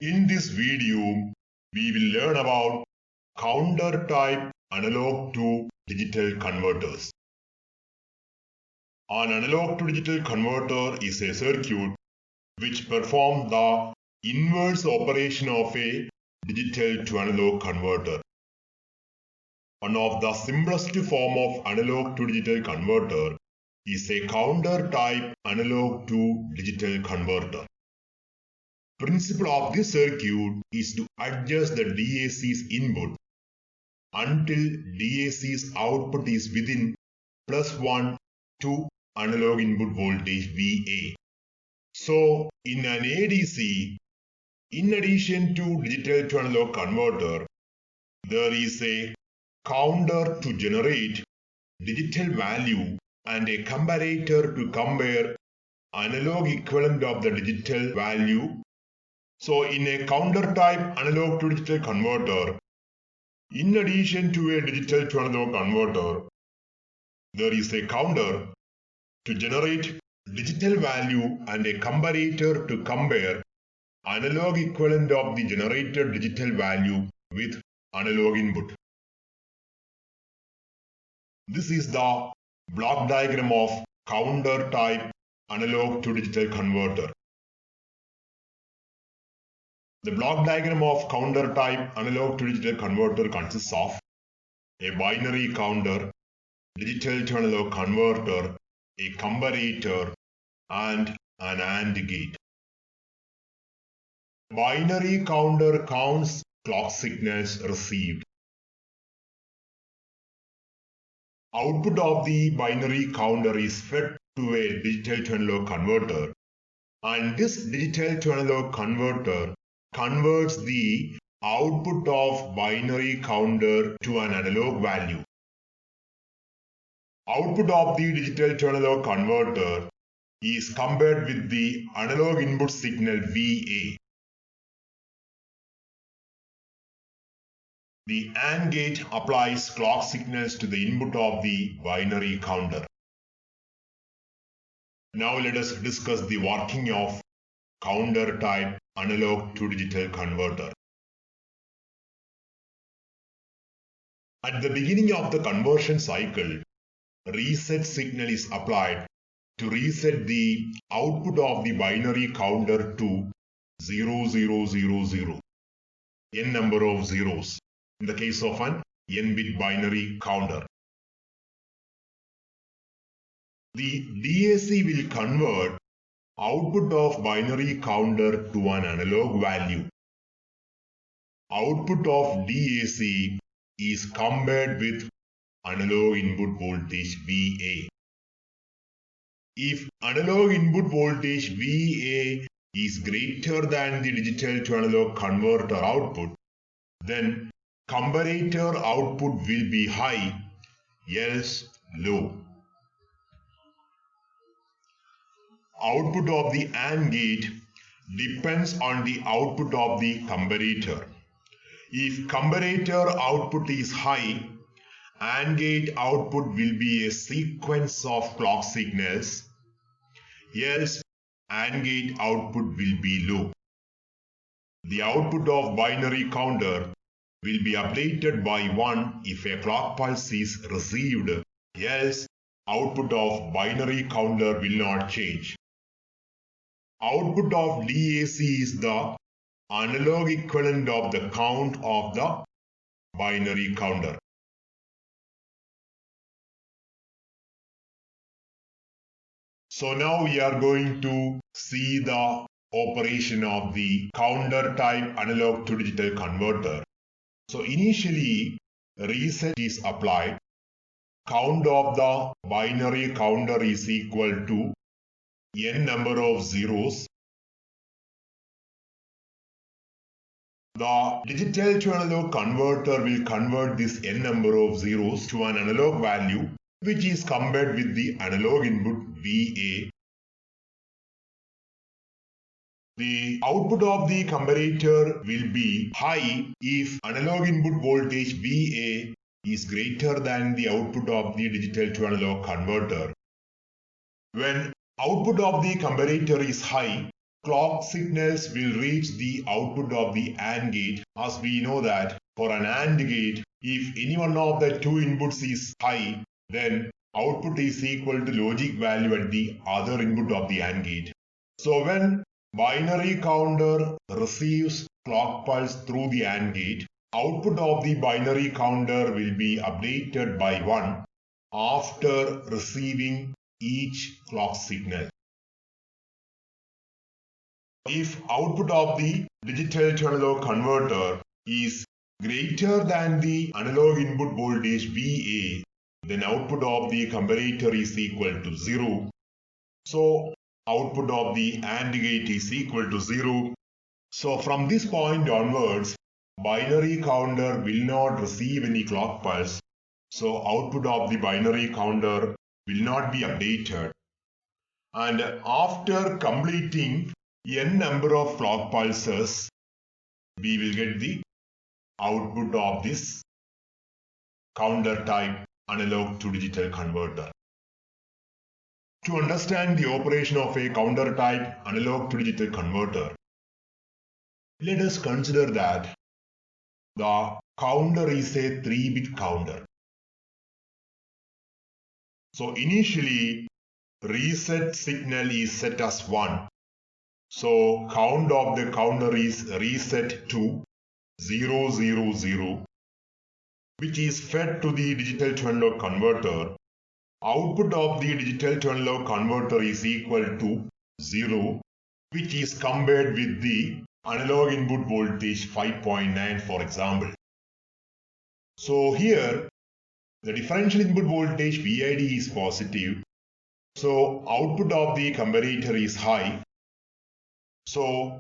In this video, we will learn about counter type analog to digital converters. An analog to digital converter is a circuit which performs the inverse operation of a digital to analog converter. One of the simplest form of analog to digital converter is a counter type analog to digital converter. Principle of this circuit is to adjust the DAC's input until DAC's output is within +1 to analog input voltage VA. So in an ADC, in addition to digital to analog converter, there is a counter to generate digital value and a comparator to compare analog equivalent of the digital value. So in a counter type analog to digital converter, in addition to a digital to analog converter, there is a counter to generate digital value and a comparator to compare analog equivalent of the generated digital value with analog input. This is the block diagram of counter type analog to digital converter. The block diagram of counter type analog to digital converter consists of a binary counter, digital to analog converter, a comparator, and an AND gate. Binary counter counts clock signals received. Output of the binary counter is fed to a digital to analog converter, and this digital to analog converter converts the output of binary counter to an analog value. Output of the digital to analog converter is compared with the analog input signal VA. The AND gate applies clock signals to the input of the binary counter. Now let us discuss the working of counter type analog to digital converter. At the beginning of the conversion cycle, reset signal is applied to reset the output of the binary counter to 0000, n number of zeros, in the case of an n-bit binary counter. The DAC will convert output of binary counter to an analog value. Output of DAC is compared with analog input voltage VA. If analog input voltage VA is greater than the digital to analog converter output, then comparator output will be high, else low. Output of the AND gate depends on the output of the comparator. If comparator output is high, AND gate output will be a sequence of clock signals, else AND gate output will be low. The output of binary counter will be updated by 1 if a clock pulse is received, else output of binary counter will not change. Output of DAC is the analog equivalent of the count of the binary counter. So now we are going to see the operation of the counter type analog to digital converter. So initially reset is applied. Count of the binary counter is equal to n number of zeros. The digital to analog converter will convert this n number of zeros to an analog value, which is compared with the analog input VA. The output of the comparator will be high if analog input voltage VA is greater than the output of the digital to analog converter. When output of the comparator is high, clock signals will reach the output of the AND gate, as we know that for an AND gate, if any one of the two inputs is high, then output is equal to logic value at the other input of the AND gate. So when binary counter receives clock pulse through the AND gate, output of the binary counter will be updated by 1 after receiving each clock signal. If output of the digital to analog converter is greater than the analog input voltage VA, then output of the comparator is equal to 0. So output of the AND gate is equal to 0. So from this point onwards, binary counter will not receive any clock pulse. So output of the binary counter will not be updated. And after completing n number of clock pulses, we will get the output of this counter type analog to digital converter. To understand the operation of a counter type analog to digital converter, let us consider that the counter is a 3-bit counter. So initially, reset signal is set as 1. So count of the counter is reset to 000, which is fed to the digital to analog converter. Output of the digital to analog converter is equal to 0, which is compared with the analog input voltage 5.9, for example. So here, the differential input voltage VID is positive. So output of the comparator is high. So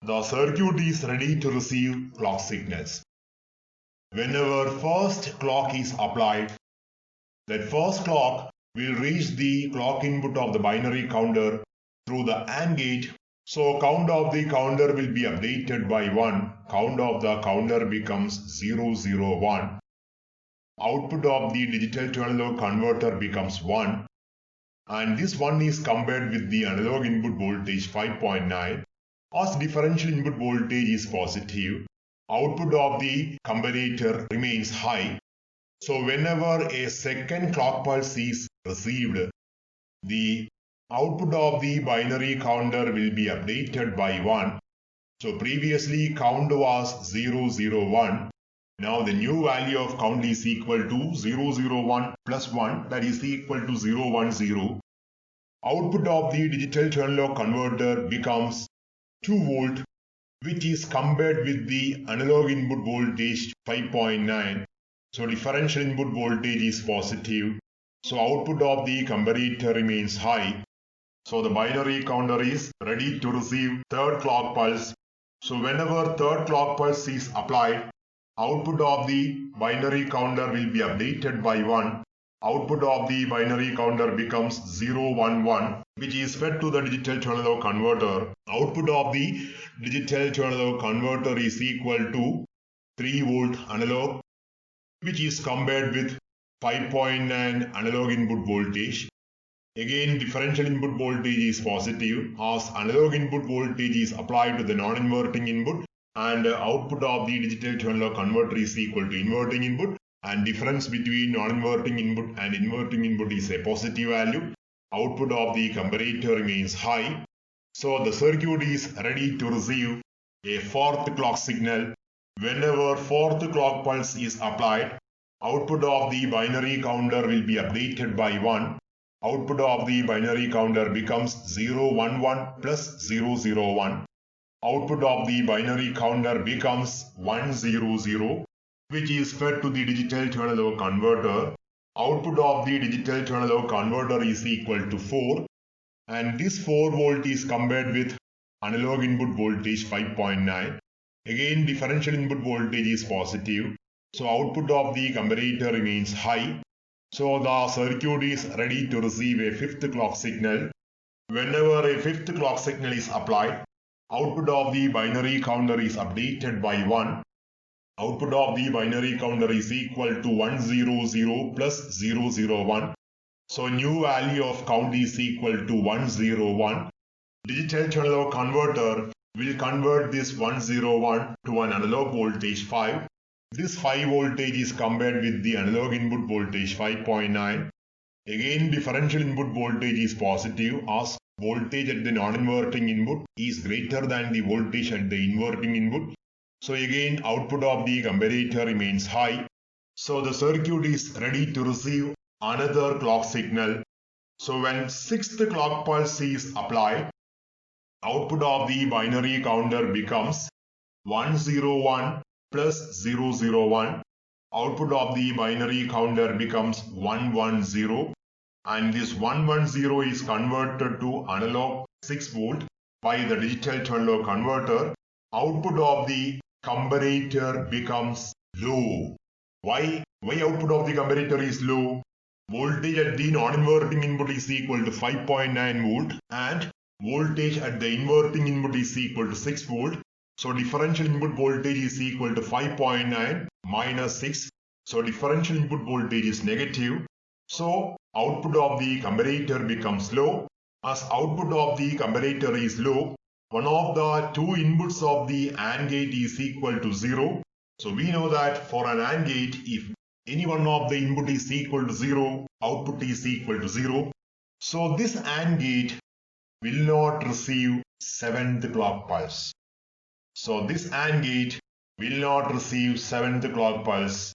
the circuit is ready to receive clock signals. Whenever first clock is applied, that first clock will reach the clock input of the binary counter through the AND gate. So count of the counter will be updated by 1. Count of the counter becomes 001. Output of the digital to analog converter becomes 1. And this 1 is compared with the analog input voltage 5.9. As differential input voltage is positive, output of the comparator remains high. So whenever a second clock pulse is received, the output of the binary counter will be updated by 1. So previously count was 001. Now the new value of count is equal to 001 plus 1, that is equal to 010. Output of the digital to analog converter becomes 2 volt, which is compared with the analog input voltage 5.9. So differential input voltage is positive. So output of the comparator remains high. So the binary counter is ready to receive third clock pulse. So whenever third clock pulse is applied, output of the binary counter will be updated by 1. Output of the binary counter becomes 011, which is fed to the digital to analog converter. Output of the digital to analog converter is equal to 3 volt analog, which is compared with 5.9 analog input voltage. Again, differential input voltage is positive as analog input voltage is applied to the non-inverting input, and output of the digital to analog converter is equal to inverting input, and difference between non-inverting input and inverting input is a positive value. Output of the comparator remains high. So the circuit is ready to receive a fourth clock signal. Whenever fourth clock pulse is applied, output of the binary counter will be updated by 1. Output of the binary counter becomes 011 plus 001. Output of the binary counter becomes 100, which is fed to the digital to analog converter. Output of the digital to analog converter is equal to 4, and this 4 volt is compared with analog input voltage 5.9. Again, differential input voltage is positive, so output of the comparator remains high. So the circuit is ready to receive a fifth clock signal. Whenever a fifth clock signal is applied, output of the binary counter is updated by 1. Output of the binary counter is equal to 100 plus 001. So new value of count is equal to 101. digital to analog converter will convert this 101 to an analog voltage 5. This 5 voltage is compared with the analog input voltage 5.9. Again, differential input voltage is positive as voltage at the non-inverting input is greater than the voltage at the inverting input. So again, output of the comparator remains high. So the circuit is ready to receive another clock signal. So when 6th clock pulse is applied, output of the binary counter becomes 101 plus 001. Output of the binary counter becomes 110, and this 110 is converted to analog 6 volt by the digital to analog converter. Output of the comparator becomes low. Why output of the comparator is low? Voltage at the non-inverting input is equal to 5.9 volt and voltage at the inverting input is equal to 6 volt. So differential input voltage is equal to 5.9 minus 6. So differential input voltage is negative. So output of the comparator becomes low. As output of the comparator is low, one of the two inputs of the AND gate is equal to 0. So we know that for an AND gate, if any one of the input is equal to 0, output is equal to 0. So this AND gate will not receive 7th clock pulse. So this AND gate will not receive 7th clock pulse.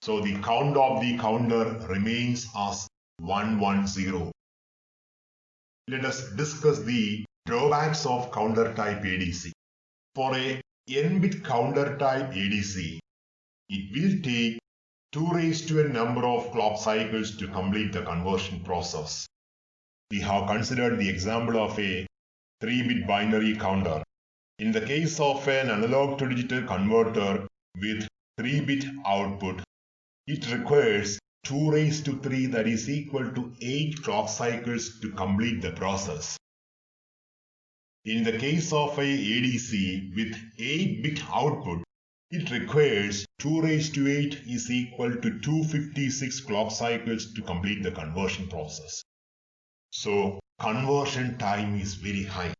So the count of the counter remains as 110. Let us discuss the drawbacks of counter type ADC. For a n-bit counter type ADC, it will take 2 raised to a number of clock cycles to complete the conversion process. We have considered the example of a 3-bit binary counter. In the case of an analog to digital converter with 3-bit output, it requires 2 raised to 3, that is equal to 8 clock cycles to complete the process. In the case of a ADC with 8-bit output, it requires 2 raised to 8 is equal to 256 clock cycles to complete the conversion process. So conversion time is very high.